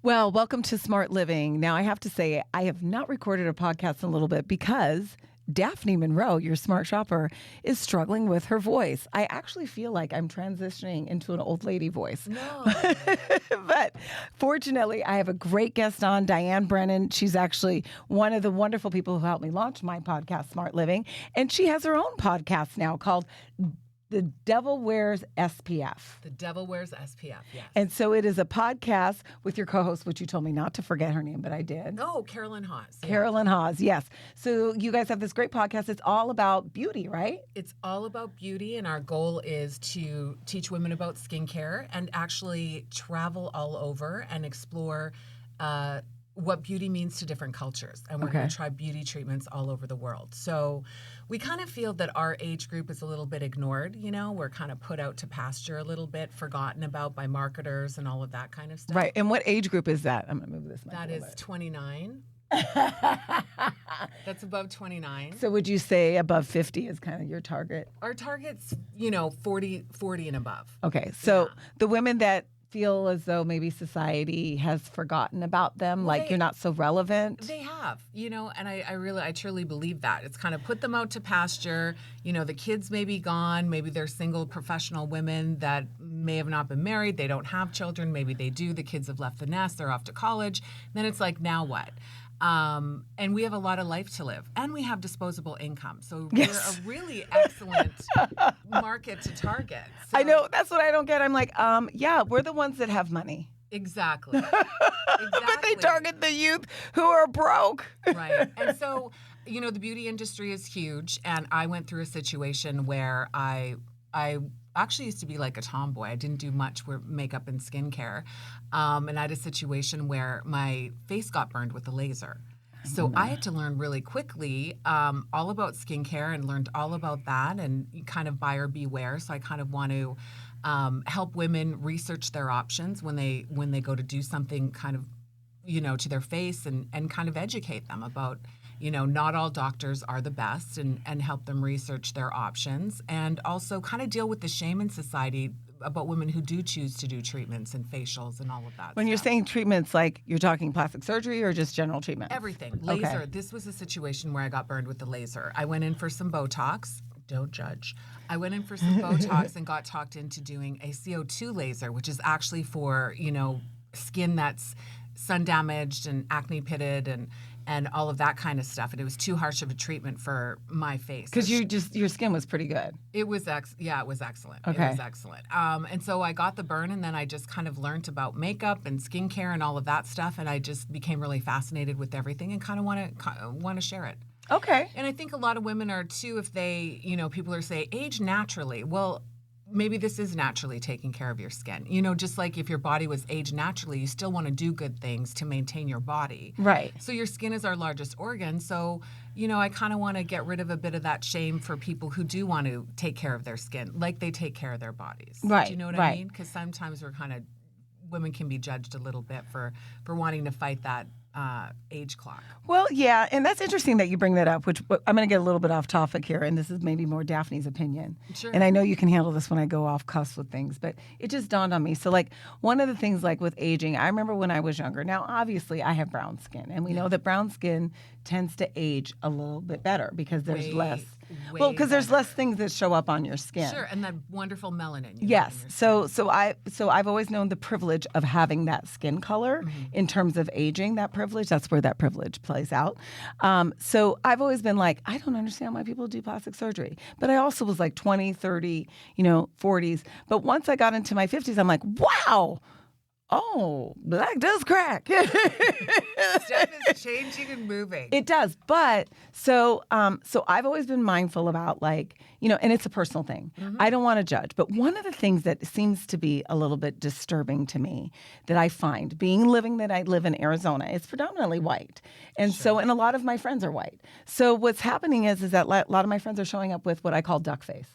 Well, welcome to Smart Living. Now, I have to say, I have not recorded a podcast in a little bit because Daphne Monroe, your smart shopper, is struggling with her voice. I actually feel like I'm transitioning into an old lady voice. No. But fortunately, I have a great guest on, Diane Brennan. She's actually one of the wonderful people who helped me launch my podcast, Smart Living. And she has her own podcast now called The Devil Wears SPF. The Devil Wears SPF, yes. And so it is a podcast with your co-host, which you told me not to forget her name, but I did. Oh, Carolyn Haas. Carolyn Haas, yes. So you guys have this great podcast. It's all about beauty, right? It's all about beauty, and our goal is to teach women about skincare and actually travel all over and explore what beauty means to different cultures. And we're going to try beauty treatments all over the world. So we kind of feel that our age group is a little bit ignored. You know, we're kind of put out to pasture a little bit, forgotten about by marketers and all of that kind of stuff. Right. And what age group is that? I'm going to move this mic. That is 29. That's above 29. So would you say above 50 is kind of your target? Our target's, 40 and above. Okay. So the women that feel as though maybe society has forgotten about them, like you're not so relevant? They have, and I truly believe that. It's kind of put them out to pasture. The kids may be gone. Maybe they're single professional women that may have not been married. They don't have children. Maybe they do. The kids have left the nest. They're off to college. Then it's like, now what? And we have a lot of life to live, and we have disposable income. So we're a really excellent market to target. So, I know. That's what I don't get. I'm like, we're the ones that have money. Exactly. But they target the youth who are broke. Right. And so, the beauty industry is huge. And I went through a situation where I actually used to be like a tomboy. I didn't do much with makeup and skincare. And I had a situation where my face got burned with a laser. So I had to learn really quickly all about skincare and learned all about that and kind of buyer beware. So I kind of want to help women research their options when they go to do something kind of, to their face and kind of educate them about, not all doctors are the best and help them research their options and also kind of deal with the shame in society about women who do choose to do treatments and facials and all of that. When you're saying treatments, like you're talking plastic surgery or just general treatment? Everything. Laser. Okay. This was a situation where I got burned with the laser. I went in for some Botox. Don't judge. I went in for some Botox and got talked into doing a CO2 laser, which is actually for, skin that's sun damaged and acne pitted and all of that kind of stuff. And it was too harsh of a treatment for my face. Because your skin was pretty good. It was it was excellent. Okay. It was excellent. And so I got the burn, and then I just kind of learned about makeup and skincare and all of that stuff. And I just became really fascinated with everything and kind of want to share it. Okay. And I think a lot of women are too, if they, people are saying age naturally. Well, maybe this is naturally taking care of your skin. Just like if your body was aged naturally, you still want to do good things to maintain your body. Right. So your skin is our largest organ. So, I kind of want to get rid of a bit of that shame for people who do want to take care of their skin, like they take care of their bodies. Right. Do you know what I mean? Because sometimes women can be judged a little bit for wanting to fight that age clock. Well, yeah, and that's interesting that you bring that up, which I'm going to get a little bit off topic here, and this is maybe more Daphne's opinion. Sure. And I know you can handle this when I go off cuffs with things, but it just dawned on me. So, like, one of the things, like, with aging, I remember when I was younger. Now, obviously, I have brown skin, and we know that brown skin tends to age a little bit better because there's less things that show up on your skin. Sure, and that wonderful melanin. Yes. So I've always known the privilege of having that skin color in terms of aging. That privilege, that's where that privilege plays out. So I've always been like, I don't understand why people do plastic surgery. But I also was like 20, 30, 40s. But once I got into my 50s, I'm like, wow. Oh, black does crack. Stuff is changing and moving. It does. But so I've always been mindful about, like, and it's a personal thing. Mm-hmm. I don't want to judge. But one of the things that seems to be a little bit disturbing to me that I find that I live in Arizona, it's predominantly white. And and a lot of my friends are white. So what's happening is that a lot of my friends are showing up with what I call duck face.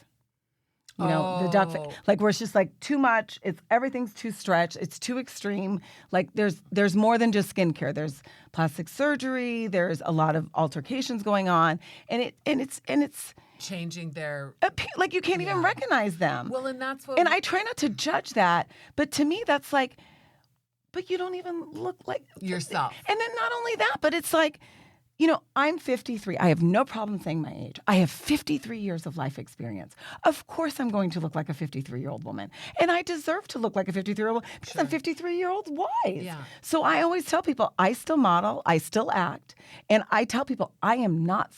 The duck face, like where it's just like too much. Everything's too stretched. It's too extreme. Like there's more than just skincare. There's plastic surgery. There's a lot of altercations going on, and it's changing their like you can't even recognize them. Well, and that's what. And I try not to judge that, but to me, that's like but you don't even look like yourself. And then not only that, but it's like, I'm 53. I have no problem saying my age. I have 53 years of life experience. Of course, I'm going to look like a 53-year-old woman. And I deserve to look like a 53-year-old woman because I'm 53-year-old wise. Yeah. So I always tell people, I still model, I still act. And I tell people, I am not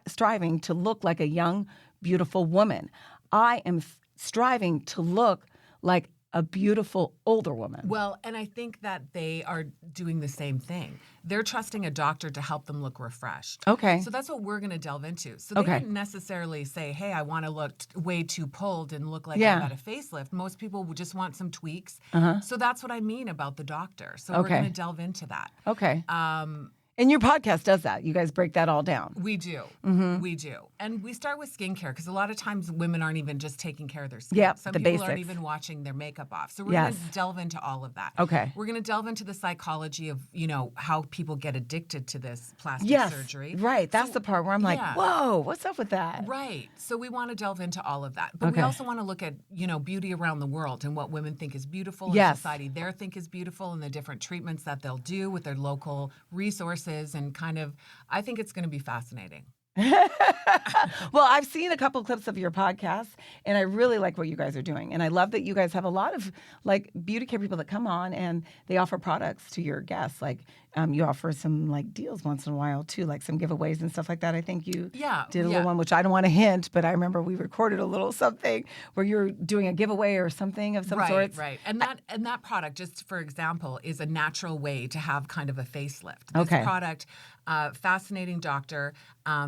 striving to look like a young, beautiful woman. I am striving to look like a beautiful older woman. Well, and I think that they are doing the same thing. They're trusting a doctor to help them look refreshed. Okay. So that's what we're going to delve into. So they didn't necessarily say, hey, I want to look way too pulled and look like I've had a facelift. Most people would just want some tweaks. So that's what I mean about the doctor. So we're going to delve into that. Okay. And your podcast does that. You guys break that all down. We do. We do. And we start with skincare because a lot of times women aren't even just taking care of their skin. Yep, Some the people basics. aren't even watching their makeup off. So we're going to delve into all of that. Okay. We're going to delve into the psychology of, how people get addicted to this plastic surgery. Right. That's the part where I'm like, whoa, what's up with that? Right. So we want to delve into all of that. But we also want to look at, beauty around the world and what women think is beautiful and society there think is beautiful and the different treatments that they'll do with their local resources and kind of, I think it's going to be fascinating. Well, I've seen a couple clips of your podcast, and I really like what you guys are doing. And I love that you guys have a lot of beauty care people that come on and they offer products to your guests. You offer some deals once in a while too, like some giveaways and stuff like that. I think you did a little one, which I don't want to hint, but I remember we recorded a little something where you're doing a giveaway or something of some sort. Right. And that product, just for example, is a natural way to have kind of a facelift. This product, fascinating doctor,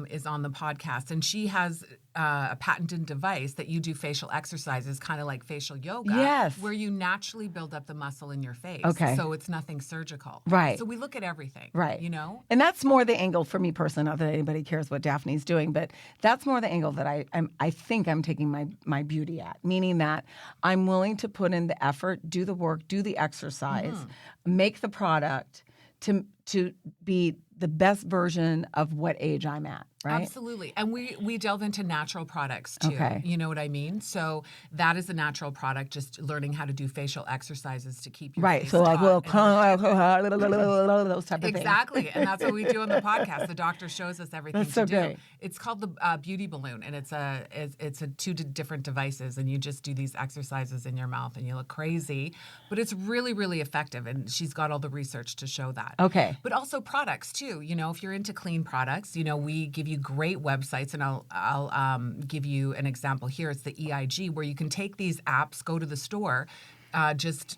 is on the podcast, and she has a patented device that you do facial exercises, kind of like facial yoga, where you naturally build up the muscle in your face. So it's nothing surgical. Right. So we look at everything. Right. And that's more the angle for me personally, not that anybody cares what Daphne's doing, but that's more the angle that I think I'm taking my beauty at, meaning that I'm willing to put in the effort, do the work, do the exercise, make the product to be the best version of what age I'm at, right? Absolutely. And we delve into natural products too. Okay. You know what I mean? So that is a natural product, just learning how to do facial exercises to keep your face so taut those type of things. Exactly. And that's what we do on the podcast. The doctor shows us everything That's so to do. great. It's called the beauty balloon, and it's a two different devices, and you just do these exercises in your mouth and you look crazy, but it's really, really effective. And she's got all the research to show that. Okay. But also products too. If you're into clean products, we give you great websites, and I'll give you an example here. It's the EIG, where you can take these apps, go to the store, just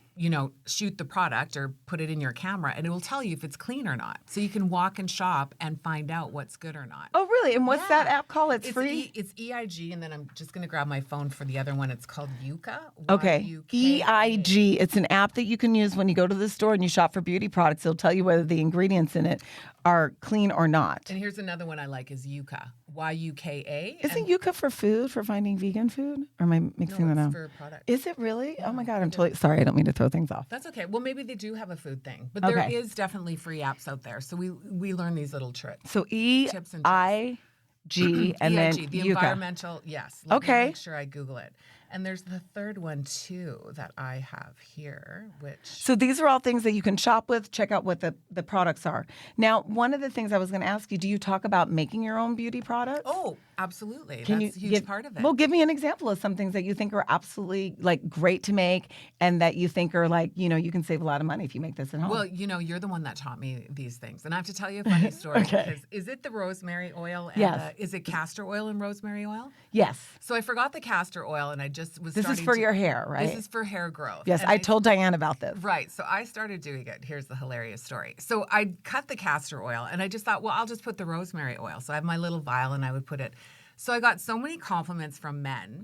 shoot the product or put it in your camera, and it will tell you if it's clean or not. So you can walk and shop and find out what's good or not. Oh, really? And what's that app called? It's free? It's EIG, and then I'm just going to grab my phone for the other one. It's called Yuka. Okay. Y-U-K-A. EIG. It's an app that you can use when you go to the store and you shop for beauty products. It'll tell you whether the ingredients in it are clean or not. And here's another one I like is Yuka. Y-U-K-A. Isn't Yuka for food, for finding vegan food? Or am I mixing that up? No, it's for products. Is it really? Oh my God, I'm totally sorry. I don't mean to throw things off. That's okay. Well, maybe they do have a food thing, but there is definitely free apps out there. So we learn these little tricks. So tips and EIG and then EIG, the Yuka. environmental. Yes. Let me make sure I Google it. And there's the third one too that I have here, which. So these are all things that you can shop with, check out what the products are. Now, one of the things I was going to ask you, do you talk about making your own beauty products? Oh, absolutely. That's a huge part of it. Well, give me an example of some things that you think are absolutely great to make and that you think are you can save a lot of money if you make this at home. Well, you're the one that taught me these things. And I have to tell you a funny story. Because is it the rosemary oil? And yes. Is it castor oil and rosemary oil? Yes. So I forgot the castor oil, and I just was This is for your hair, right? This is for hair growth. Yes, and I told Diane about this. Right. So I started doing it. Here's the hilarious story. So I cut the castor oil, and I just thought, well, I'll just put the rosemary oil. So I have my little vial, and I would put it. So I got so many compliments from men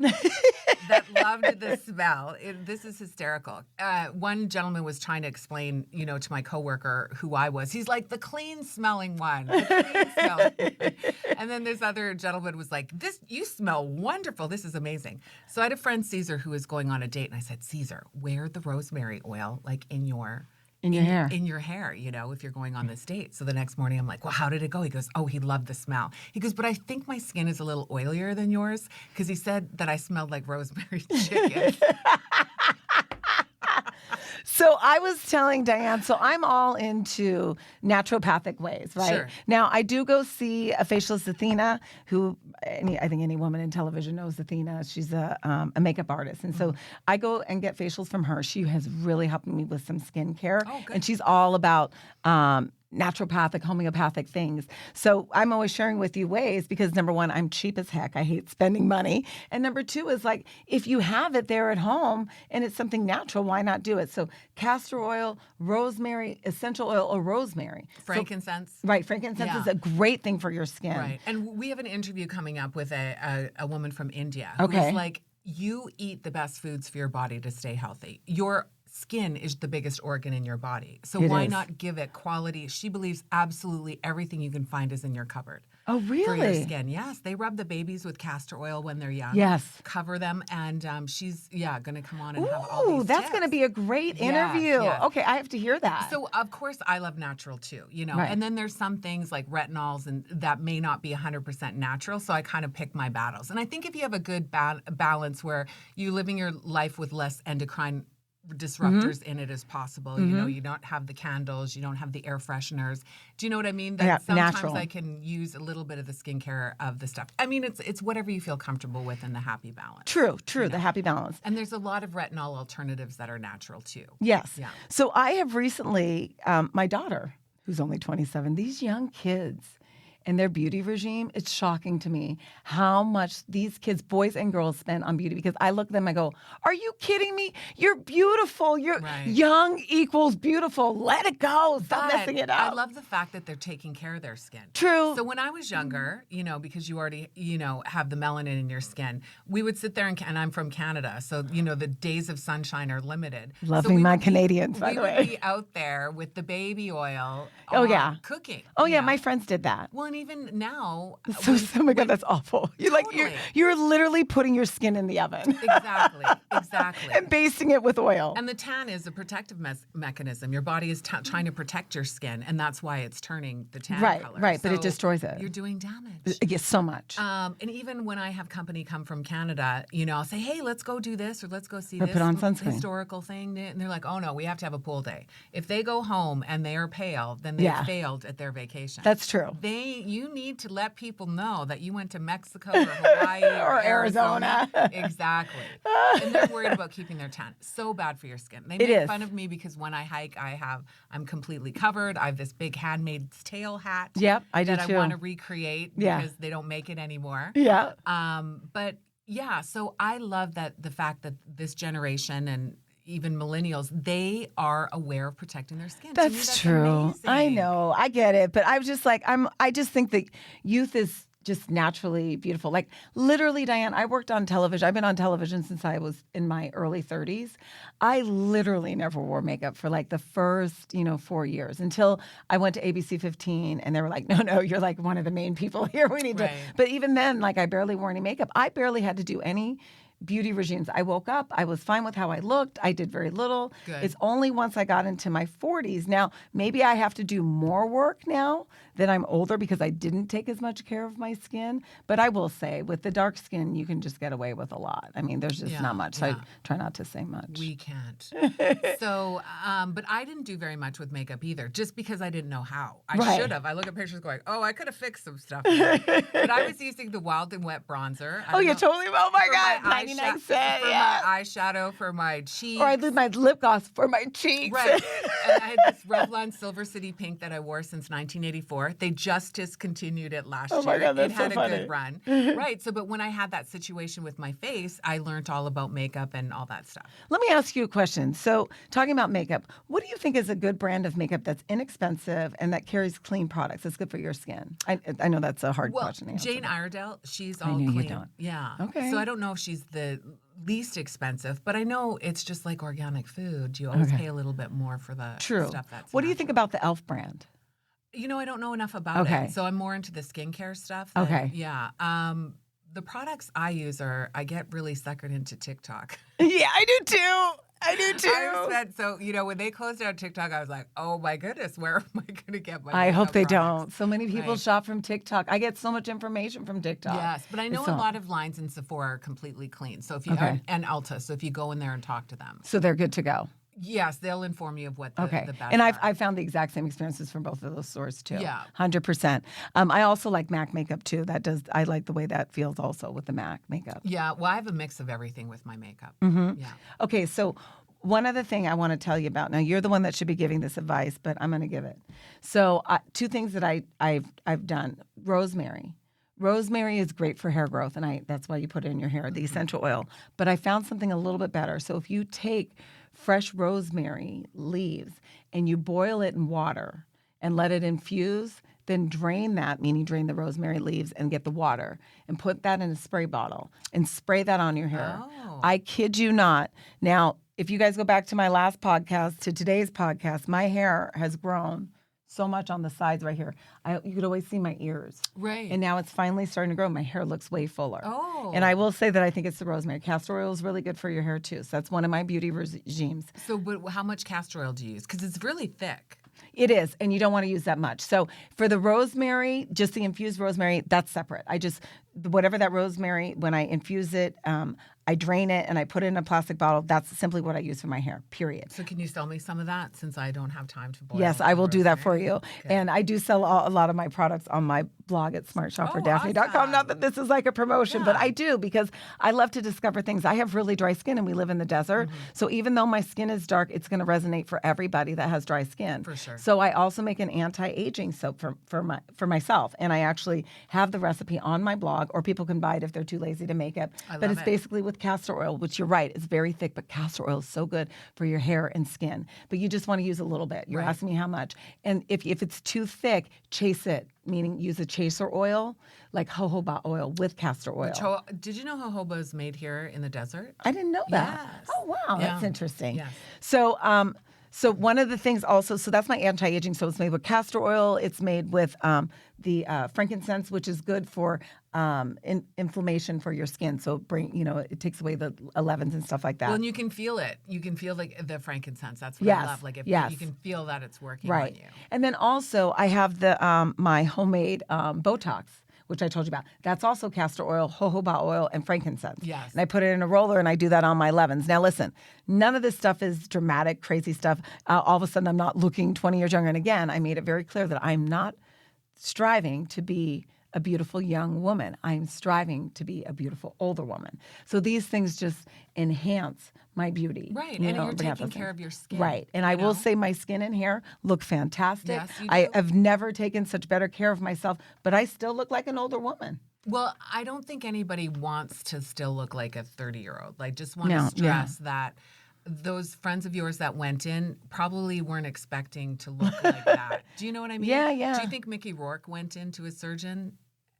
that loved the smell. This is hysterical. One gentleman was trying to explain, to my coworker who I was. He's like, the clean smelling one. The clean smelling one. And then this other gentleman was like, you smell wonderful. This is amazing. So I had a friend, Caesar, who was going on a date. And I said, Caesar, wear the rosemary oil in your hair. In your hair, if you're going on this date. So the next morning I'm like, well, how did it go? He goes, oh, he loved the smell. He goes, but I think my skin is a little oilier than yours because he said that I smelled like rosemary chicken. So I was telling Diane, so I'm all into naturopathic ways, right? Sure. Now, I do go see a facialist, Athena, who I think any woman in television knows Athena. She's a makeup artist. And so I go and get facials from her. She has really helped me with some skincare. Oh, good. And she's all about naturopathic, homeopathic things. So I'm always sharing with you ways because number one, I'm cheap as heck. I hate spending money. And number two is like, if you have it there at home and it's something natural, why not do it? So castor oil, rosemary, essential oil or rosemary. Frankincense. So, right. Frankincense is a great thing for your skin. Right. And we have an interview coming up with a woman from India Okay. who's like, you eat the best foods for your body to stay healthy. Your skin is the biggest organ in your body. So It why is. not give it quality? She believes absolutely everything you can find is in your cupboard. Oh, really? For your skin. Yes. They rub the babies with castor oil when they're young. Yes. Cover them. And she's, going to come on and have all Ooh, these that's tips. going to be a great interview. yes. Okay, I have to hear that. So, of course, I love natural too, Right. And then there's some things like retinols and that may not be 100% natural. So I kind of pick my battles. And I think if you have a good balance where you're living your life with less endocrine disruptors in it as possible, you don't have the candles, you don't have the air fresheners. Do you know what I mean? That sometimes natural. I can use a little bit of the skincare of the stuff. I mean, it's whatever you feel comfortable with in the happy balance. True, the happy balance. And there's a lot of retinol alternatives that are natural too. Yes. Yeah. So I have recently, my daughter, who's only 27, these young kids and their beauty regime, it's shocking to me how much these kids, boys and girls, spend on beauty. Because I look at them, I go, are you kidding me? You're beautiful. You're young equals beautiful. Let it go. Stop messing it up. I love the fact that they're taking care of their skin. True. So when I was younger, because you already, have the melanin in your skin, we would sit there and I'm from Canada. So, the days of sunshine are limited. Loving my Canadians, by the way. We would be out there with the baby oil cooking. Oh, yeah. My friends did that. Well, and even now. So, oh my God, that's awful. You're literally putting your skin in the oven. Exactly. And basting it with oil. And the tan is a protective mechanism. Your body is trying to protect your skin, and that's why it's turning the tan color. Right, but it So destroys it. You're doing damage. It gets so much. And even when I have company come from Canada, I'll say, hey, let's go do this or let's go see Or this put on sunscreen. historical thing. And they're like, oh, no, we have to have a pool day. If they go home and they are pale, then they failed at their vacation. That's true. You need to let people know that you went to Mexico or Hawaii or Arizona. Exactly. And they're worried about keeping their tan. So bad for your skin. They make fun of me because when I hike, I'm completely covered. I have this big handmade tail hat. Yep, I do that too. I want to recreate because they don't make it anymore. Yeah. But yeah, so I love the fact that this generation and even millennials, they are aware of protecting their skin. That's true. Amazing. I know. I get it. But I was just like, I just think that youth is just naturally beautiful. Like literally, Diane, I worked on television. I've been on television since I was in my early 30s. I literally never wore makeup for like the first, 4 years until I went to ABC 15 and they were like, no, you're like one of the main people here. We need to. But even then, like I barely wore any makeup. I barely had to do any beauty regimes. I woke up, I was fine with how I looked. I did very little. Good. It's only once I got into my 40s. Now, maybe I have to do more work now that I'm older because I didn't take as much care of my skin. But I will say, with the dark skin, you can just get away with a lot. I mean, there's just not much. So I try not to say much. We can't. So, but I didn't do very much with makeup either, just because I didn't know how. I should have. I look at pictures going, oh, I could have fixed some stuff. But I was using the Wild and Wet bronzer. Totally. Oh my God. 99 cents. For my eyeshadow, for my cheeks. Or I did my lip gloss for my cheeks. Right. And I had this Revlon Silver City Pink that I wore since 1984. They just discontinued it last year. Oh my God, that's it had so a funny. good run. Right. So, but when I had that situation with my face, I learned all about makeup and all that stuff. Let me ask you a question. So, talking about makeup, what do you think is a good brand of makeup that's inexpensive and that carries clean products that's good for your skin? I know that's a hard question to answer. Jane Iredale, she's all knew you clean. don't. Yeah. Okay. So I don't know if she's the least expensive, but I know it's just like organic food. You always pay a little bit more for the stuff that's What do you think about the e.l.f. brand? I don't know enough about it. So I'm more into the skincare stuff. Yeah. The products I use I get really suckered into TikTok. Yeah, I do too. So, when they closed down TikTok, I was like, oh my goodness, where am I going to get my I hope they products? don't. So many people shop from TikTok. I get so much information from TikTok. Yes, but I know a lot of lines in Sephora are completely clean. So if you and Ulta, so if you go in there and talk to them. So they're good to go. Yes, they'll inform you of what the best And are. I've found the exact same experiences from both of those stores too. Yeah. 100%. I also like MAC makeup too. I like the way that feels also with the MAC makeup. Yeah, well, I have a mix of everything with my makeup. Yeah. Okay, so one other thing I want to tell you about. Now, you're the one that should be giving this advice, but I'm going to give it. So, two things that I've done. Rosemary. Rosemary is great for hair growth, and that's why you put it in your hair, the essential oil. But I found something a little bit better. So, if you take fresh rosemary leaves and you boil it in water and let it infuse, then drain that, meaning drain the rosemary leaves and get the water and put that in a spray bottle and spray that on your hair. Oh. I kid you not. Now, if you guys go back to my last podcast to today's podcast, my hair has grown so much on the sides right here. You could always see my ears. Right. And now it's finally starting to grow. My hair looks way fuller. Oh. And I will say that I think it's the rosemary. Castor oil is really good for your hair too. So that's one of my beauty regimes. So, but how much castor oil do you use? Because it's really thick. It is, and you don't want to use that much. So for the rosemary, just the infused rosemary, that's separate. Whatever that rosemary, when I infuse it, I drain it and I put it in a plastic bottle. That's simply what I use for my hair, period. So can you sell me some of that since I don't have time to boil? Yes, I will do that for you. Okay. And I do sell a lot of my products on my blog at smartshopfordaphne.com. awesome. Not that this is like a promotion, but I do because I love to discover things. I have really dry skin and we live in the desert. So even though my skin is dark, it's going to resonate for everybody that has dry skin. For sure. So I also make an anti-aging soap for myself. And I actually have the recipe on my blog, or people can buy it if they're too lazy to make it. But it's basically with castor oil, which you're right, it's very thick, but castor oil is so good for your hair and skin. But you just want to use a little bit. You're asking me how much. And if it's too thick, chase it, meaning use a chaser oil, like jojoba oil with castor oil. Did you know jojoba is made here in the desert? I didn't know that. Yes. Oh, wow. That's interesting. Yes. So one of the things also, so that's my anti-aging. So it's made with castor oil. It's made with the frankincense, which is good for inflammation for your skin. So it takes away the 11s and stuff like that. Well, and you can feel it. You can feel the frankincense. That's what I love. Like you can feel that it's working on you. And then also I have the my homemade Botox, which I told you about. That's also castor oil, jojoba oil, and frankincense. Yes. And I put it in a roller, and I do that on my 11s. Now, listen, none of this stuff is dramatic, crazy stuff. All of a sudden, I'm not looking 20 years younger. And again, I made it very clear that I'm not striving to be a beautiful young woman. I'm striving to be a beautiful older woman. So these things just enhance my beauty. Right, and you're taking care of your skin. Right, and I will say my skin and hair look fantastic. Yes, you do. I have never taken such better care of myself, but I still look like an older woman. Well, I don't think anybody wants to still look like a 30-year-old. I just want to stress that those friends of yours that went in probably weren't expecting to look like that. Do you know what I mean? Yeah. Do you think Mickey Rourke went into a surgeon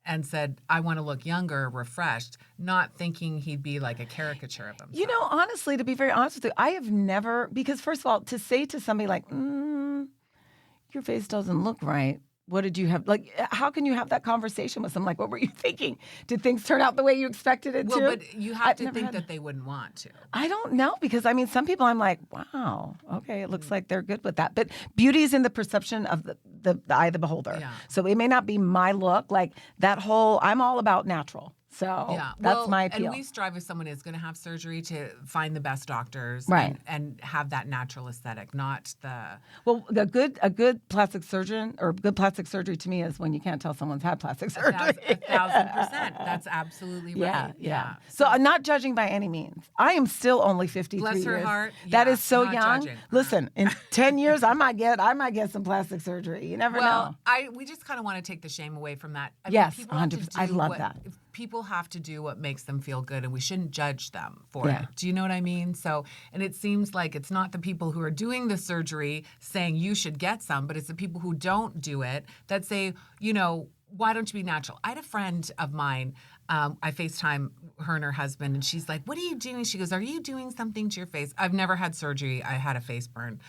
and said, I want to look younger, refreshed, not thinking he'd be like a caricature of himself? You know, honestly, to be very honest with you, I have never, because first of all, to say to somebody like, your face doesn't look right. What did you have? Like, how can you have that conversation with someone? Like, what were you thinking? Did things turn out the way you expected it to? Well, but you have to think that they wouldn't want to. I don't know, because I mean, some people I'm like, wow, okay, it looks like they're good with that. But beauty is in the perception of the eye of the beholder. Yeah. So it may not be my look. Like that whole, I'm all about natural. So that's my appeal. And we strive with someone who's going to have surgery to find the best doctors and have that natural aesthetic, not the... Well, a good plastic surgeon or good plastic surgery to me is when you can't tell someone's had plastic surgery. 1,000%. That's absolutely right. Yeah. So I'm not judging by any means. I am still only 53 Bless her years. heart. That Yeah, is so not young. judging. Listen, in 10 years, I might get some plastic surgery. You never know. We just kind of want to take the shame away from that. Yes, people have to 100%. I love that. People have to do what makes them feel good, and we shouldn't judge them for it. Do you know what I mean? So, and it seems like it's not the people who are doing the surgery saying you should get some, but it's the people who don't do it that say, why don't you be natural? I had a friend of mine, I FaceTime her and her husband, and she's like, what are you doing? She goes, are you doing something to your face? I've never had surgery. I had a face burn.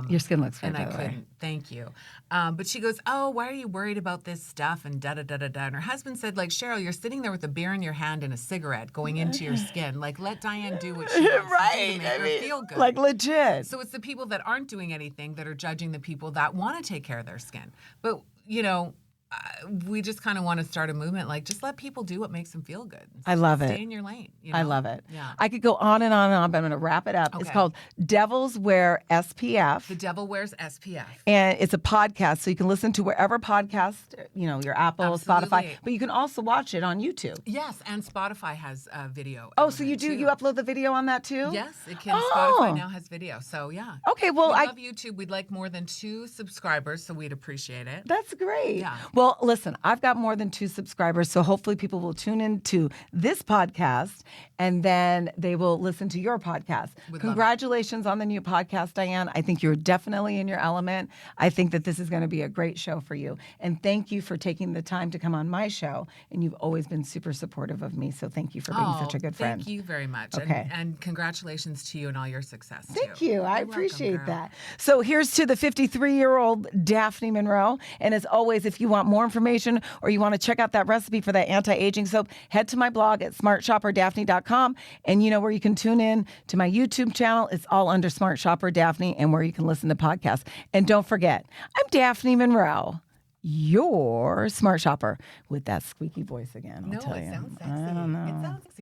Your skin looks great, and I by the way. couldn't. Thank you. But she goes, oh, why are you worried about this stuff? And da-da-da-da-da. And her husband said, like, Cheryl, you're sitting there with a beer in your hand and a cigarette going into your skin. Like, let Diane do what she wants to do to make her feel good. Like legit. So it's the people that aren't doing anything that are judging the people that want to take care of their skin. But, we just kind of want to start a movement, like just let people do what makes them feel good. I love it. Stay in your lane. I love it. Yeah. I could go on and on and on, but I'm going to wrap it up. It's Okay. called Devils Wear SPF. The Devil Wears SPF. And it's a podcast, so you can listen to wherever podcast, your Apple, Absolutely. Spotify, but you can also watch it on YouTube. Yes, and Spotify has a video. Oh, so you do? too. You upload the video on that too? Yes, it can. Oh. Spotify now has video. So yeah. Okay, well, we I love YouTube. We'd like more than 2 subscribers, so we'd appreciate it. That's great. Yeah. Well, listen, I've got more than 2 subscribers, so hopefully people will tune into this podcast and then they will listen to your podcast. Would love it. Congratulations on the new podcast, Diane. I think you're definitely in your element. I think that this is going to be a great show for you. And thank you for taking the time to come on my show. And you've always been super supportive of me, so thank you for being such a good friend. Thank you very much. Okay. And congratulations to you and all your success, Thank too. you. I You're welcome, appreciate girl. that. So here's to the 53-year-old Daphne Monroe. And as always, if you want more information or you want to check out that recipe for that anti-aging soap, head to my blog at smartshopperdaphne.com. And you know where you can tune in to my YouTube channel. It's all under Smart Shopper Daphne, and where you can listen to podcasts. And don't forget, I'm Daphne Monroe, your smart shopper, with that squeaky voice again. I'll No, tell it you. sounds I sexy. don't know. It sounds